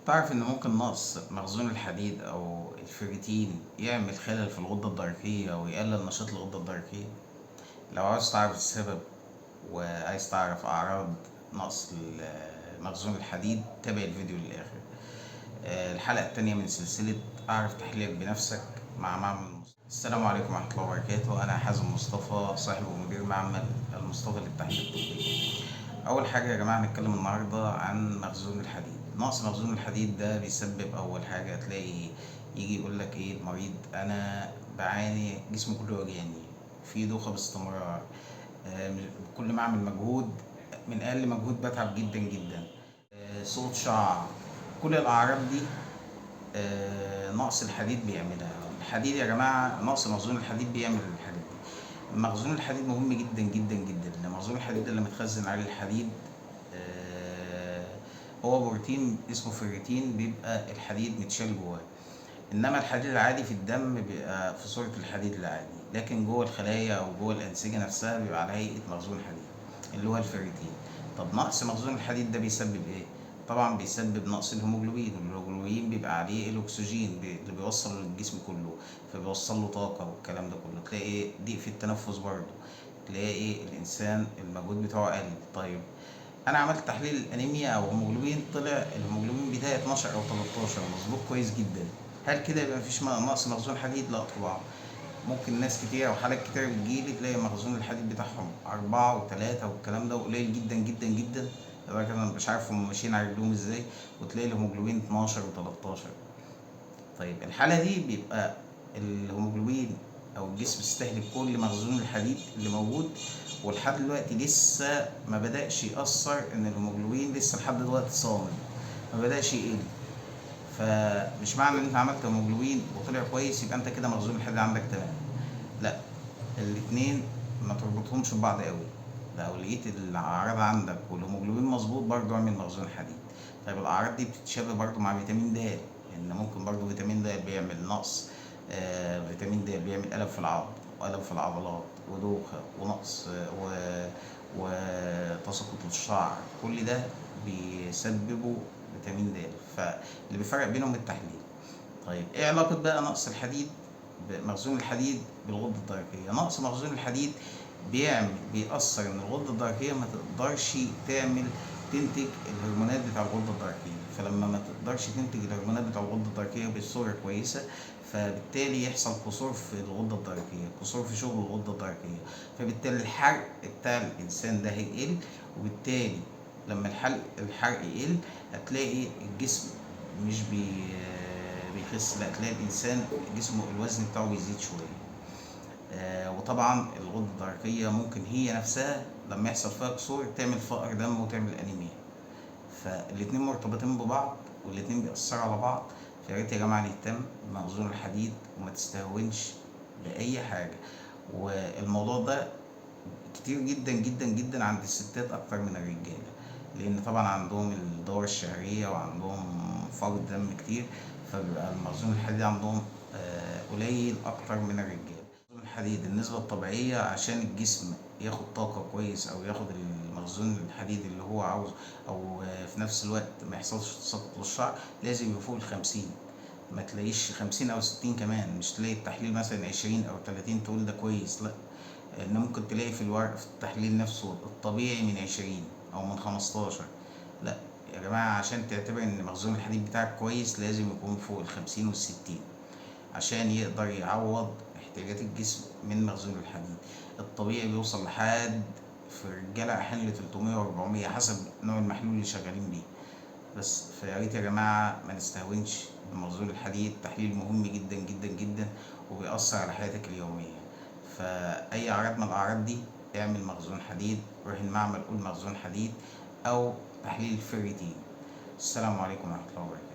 تعرف إن ممكن نقص مخزون الحديد أو الفيريتين يعمل خلل في الغدة الدرقية ويقلل نشاط الغدة الدرقية؟ لو عاوز تعرف السبب وعايز تعرف أعراض نقص مخزون الحديد تابع الفيديو للآخر. الحلقة التانية من سلسلة أعرف تحليلك بنفسك مع معمل مصطفى. السلام عليكم ورحمة الله وبركاته. أنا حازم مصطفى، صاحب ومدير معمل المصطفى للتحليل الطبي. أول حاجة يا جماعة هنتكلم النهاردة عن مخزون الحديد. نقص مخزون الحديد ده بيسبب أول حاجة تلاقي يجي يقولك إيه المريض: أنا بعاني، جسمي كله وجعني، في دوخة باستمرار، كل ما أعمل مجهود، من أقل مجهود بتعب جدا جدا، صوت شعر. كل الأعراض دي نقص الحديد بيعملها. الحديد يا جماعة، نقص مخزون الحديد بيعمل الحاجات دي. مخزون الحديد مهم جدا جدا جدا، لأن مخزون الحديد اللي متخزن عليه الحديد هو بروتين اسمه فيريتين، بيبقى الحديد متشال جواه. انما الحديد العادي في الدم بيبقى في صورة الحديد العادي، لكن جوه الخلايا او جوه الانسجة نفسها بيبقى على هيئة مخزون حديد اللي هو الفيريتين. طب نقص مخزون الحديد ده بيسبب ايه؟ طبعا بيسبب نقص الهيموجلوبين. الهيموجلوبين بيبقى عليه الاكسجين اللي بيوصل للجسم كله، فبيوصل له طاقة والكلام ده كله. تلاقي ضيق في التنفس برضه، تلاقي الانسان المجهود بتاعه قل. طيب انا عملت تحليل انيميا او هيموجلوبين، طلع الهيموجلوبين بتاعي 12 او 13، مظبوط كويس جدا. هل كده يبقى مفيش نقص مخزون حديد؟ لا طبعا. ممكن ناس كتير او حالات كتير بتجيلي تلاقي مخزون الحديد بتاعهم 4 و3 والكلام ده، قليل جدا جدا جدا لدرجة انا مش عارف هم ماشيين على رجلهم ازاي، وتلاقي الهيموجلوبين 12 و13. طيب الحالة دي بيبقى الهيموجلوبين او الجسم استهلك كل مخزون الحديد اللي موجود، ولحد دلوقتي لسه ما بدأش يأثر، ان الهيموجلوبين لسه لحد دلوقتي صامد، ما بدأش يقل. فمش معنى ان انت عملت هيموجلوبين وطلع كويس يبقى انت كده مخزون الحديد عندك تمام. لا، الاتنين ما تربطهمش ببعض قوي. لو لقيت الاعراض عندك والهيموجلوبين مظبوط برضه اعمل مخزون حديد. طيب الاعراض دي بتتشابه برضه مع فيتامين د، ان ممكن برضه فيتامين د بيعمل نقص. فيتامين د بيعمل الم في العظم والم في العضلات ودوخه ونقص وتساقط الشعر. كل ده بيسببه فيتامين د، فاللي بيفرق بينهم التحليل. طيب ايه علاقة بقى نقص الحديد بمخزون الحديد بالغدة الدرقية؟ نقص مخزون الحديد بيأثر ان الغدة الدرقية ما تقدرش تنتج الهرمونات بتاع الغدة الدرقية. فلما ما تقدرش تنتج الهرمونات بتاع الغدة الدرقية بصورة كويسة، فبالتالي يحصل قصور في الغدة الدرقية، قصور في شغل الغدة الدرقية، فبالتالي الحرق بتاع الإنسان ده هيقل. وبالتالي لما الحرق يقل، هتلاقي الجسم مش بيخس، لا تلاقي الانسان جسمه الوزن بتاعه بيزيد شويه. وطبعا الغده الدرقيه ممكن هي نفسها لما يحصل فيها كسور تعمل فقر دم وتعمل انيميا. فالاتنين مرتبطين ببعض والاتنين بيأثروا على بعض. فيا ريت يا جماعه نهتم بمخزون الحديد وما تستهونش بأي حاجه. والموضوع ده كتير جدا جدا جدا عند الستات اكتر من الرجاله، لان طبعا عندهم الدورة الشهرية وعندهم فقر دم كتير، فبيبقى المخزون الحديدي عندهم قليل اكتر من الرجال. مخزون الحديد النسبة الطبيعية عشان الجسم ياخد طاقة كويس او ياخد المخزون الحديد اللي هو عاوزه، او في نفس الوقت ما يحصلش تساقط للشعر، لازم يبقى فوق ال50. ما تلاقيش 50 او 60 كمان، مش تلاقي التحليل مثلا 20 او 30 تقول ده كويس، لا. ان ممكن تلاقي في الورق في التحليل نفسه الطبيعي من 20 او من 15. لا يا جماعة، عشان تعتبر ان مخزون الحديد بتاعك كويس لازم يكون فوق ال50 وال60، عشان يقدر يعوض احتياجات الجسم من مخزون الحديد. الطبيعي بيوصل لحد في الرجالة احيانا ل 300 و400 حسب نوع المحلول اللي شغالين بيه. بس فيا ريت يا جماعة ما نستهونش بمخزون الحديد. تحليل مهم جدا جدا جدا وبيأثر على حياتك اليومية. فأي أعراض من الأعراض دي اعمل مخزون حديد، روح المعمل قول مخزون حديد أو تحليل فيريتين. السلام عليكم ورحمة الله وبركاته.